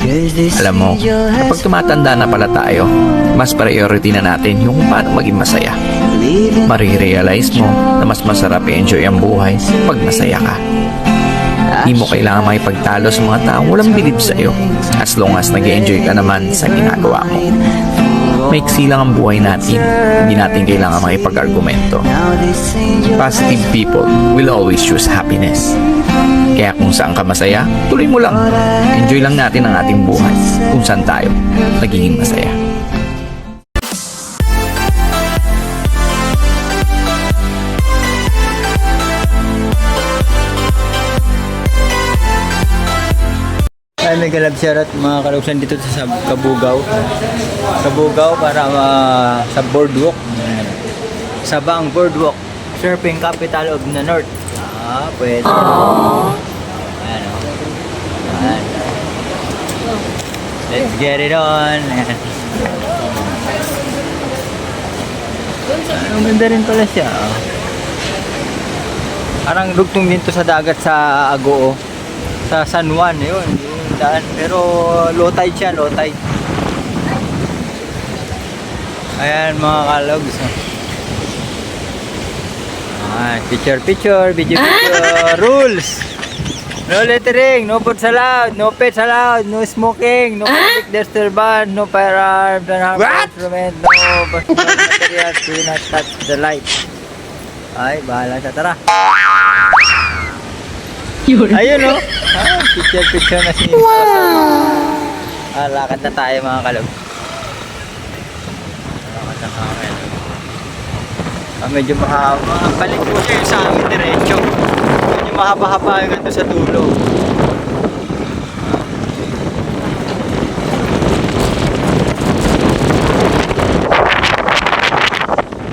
Alam mo, kapag tumatanda na pala tayo, mas priority na natin yung paano maging masaya. Marirealize mo na mas masarap i-enjoy ang buhay pag masaya ka. Di mo kailangan makipagtalo sa mga taong walang bilib sa'yo as long as nag-enjoy ka naman sa ginagawa mo. Maiksi lang ang buhay natin, hindi natin kailangan makipag-argumento. Positive people will always choose happiness. Kaya kung saan ka masaya, tuloy mo lang. Enjoy lang natin ang ating buhay kung saan tayo nagiging masaya. Ay, may galab shoutout mga kalugsan dito sa Kabugaw. Kabugaw para sa boardwalk. Sabang boardwalk. Surfing capital of the North. Pwede. Ayan o. Ayan. Let's get it on. Ang ganda rin pala siya. Parang dugtong din to sa dagat sa Agoo. Sa San Juan, yun. Pero low tide siya, low tide. Ayan mga kalogs. Picture, video. Rules! No littering, no food allowed, no pets allowed, no smoking, no public disturbance, no firearms, no harmful instrument, no personal materials, do not touch the light. Ay, bahala siya. Tara! Ayun o! Picture na si lakad na tayo mga kalog. Lakad na kami. Medyo mahaba. Balik po siya sa amin diretso. Medyo mahaba-haba yung sa dulo.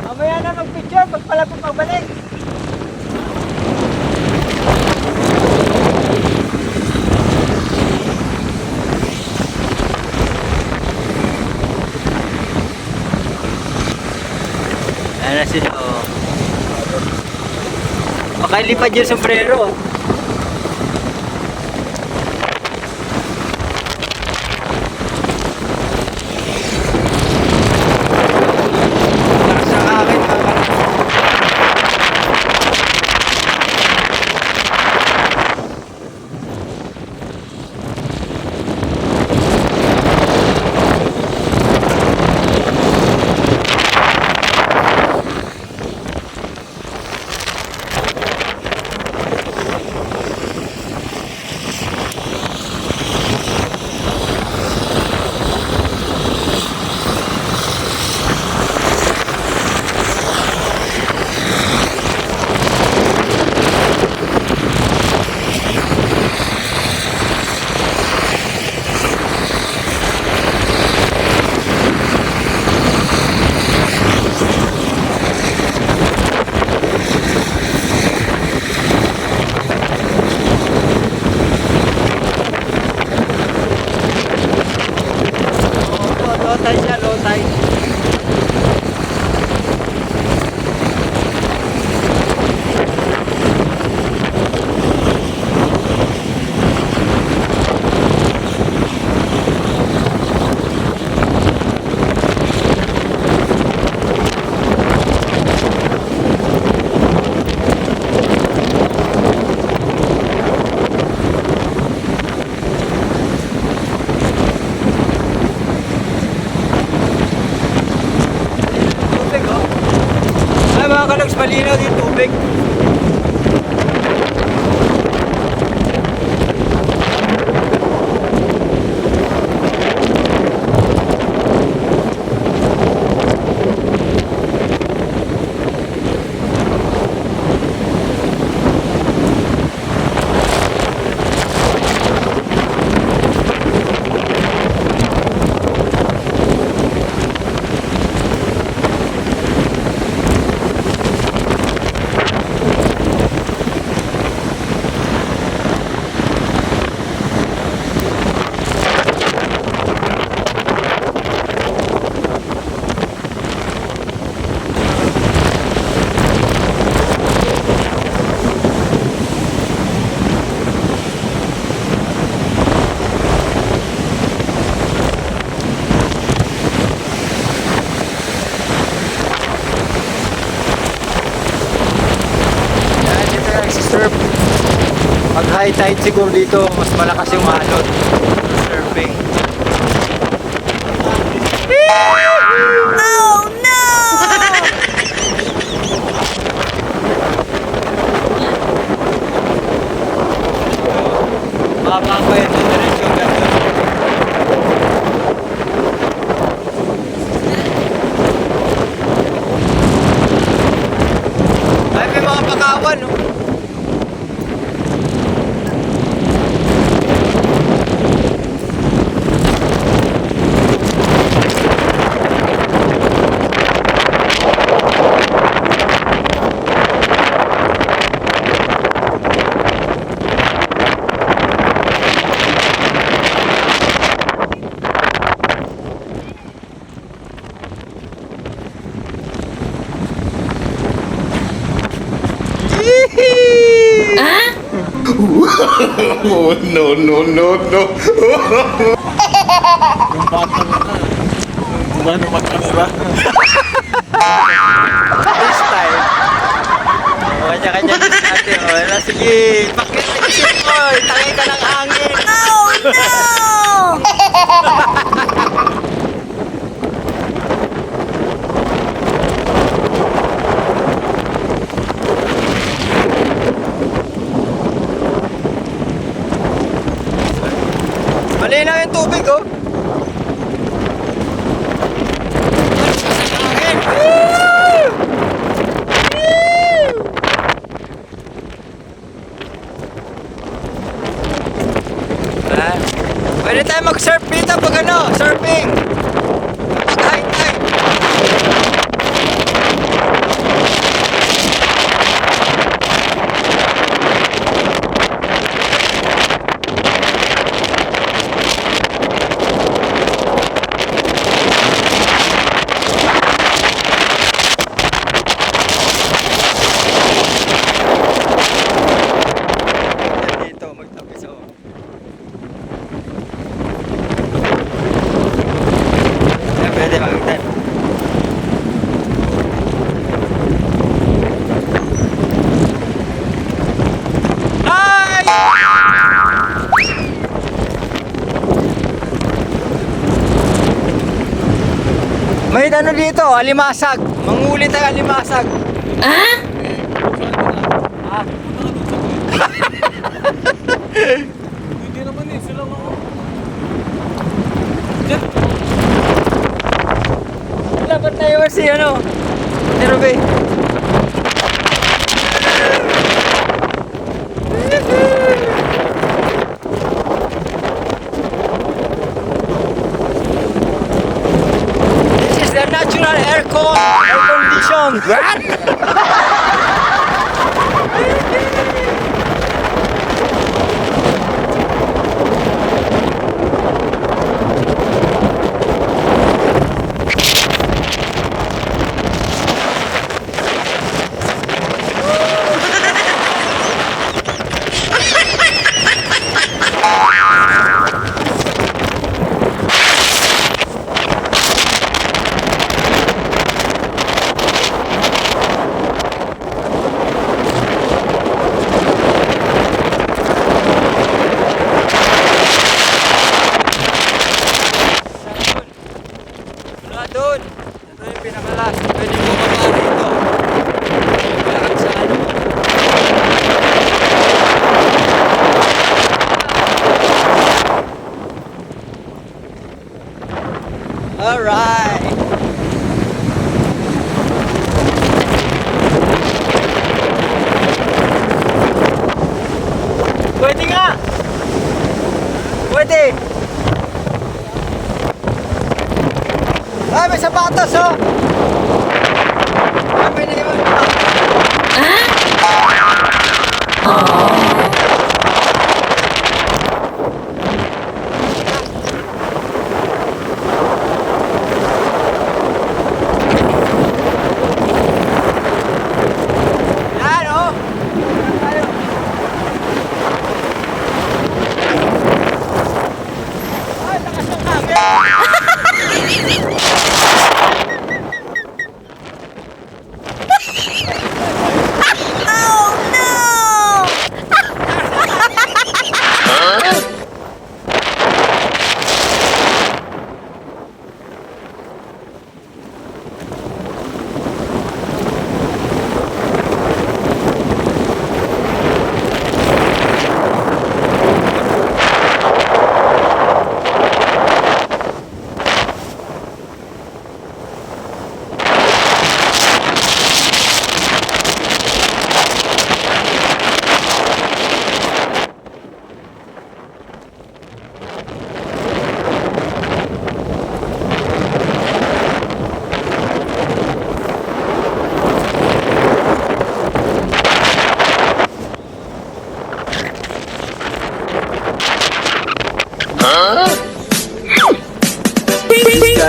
Mamaya na mag-picture pag palapit magbalik. Ayan na sila o. Makailipad yung sombrero. Para sa akin low tide. Mga kalogs, malinaw din tubig. high tide siguro dito, mas malakas yung alon. Surfing. Oh no! Baba ko yan, diretso ganun. Ay, may mga pakawan, no? Oh, no, no, no, no. Freestyle. Kanya-kanya din natin. O, na, sige. Bakit nag-isip mo? Tangay ka ng hangin. Oh no! Malinaw yung tubig, oh. Hangin. Woo! Woo! Ah, pwede tayo mag-surf dito pag ano, surfing. Kapag high tide. Dito, magtapis ako. Yan, pwede mag-time. Hi! May ano dito, alimasag. Manguli tayo alimasag. Ah? Hindi naman eh, sila nga. Dapat na yun si ano, ni Ruby. This is the natural air condition. What? Mula doon. Ito yung pinakalas. Pwede mo bumaba rito. Lakad sa ano. Alright. Pwede nga. Pwede. Ay, may sapatos, oh! Ay, may naiwan pa. Yan, oh! Tayo. Ay, lakas ng hangin! Oh no!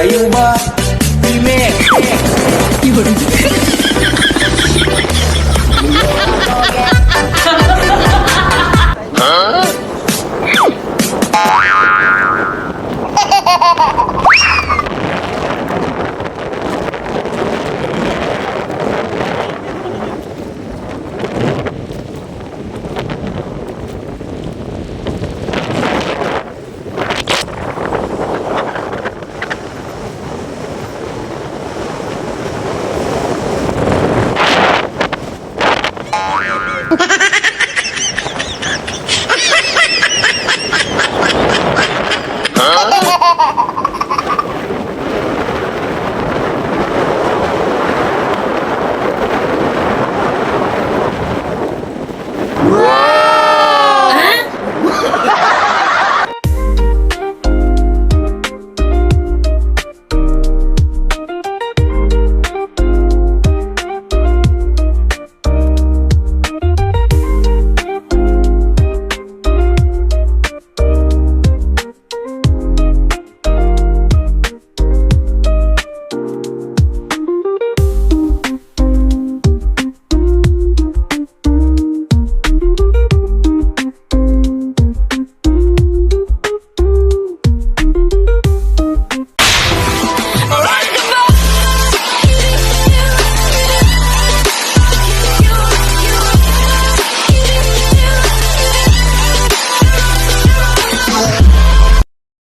Kayo ba? Hime!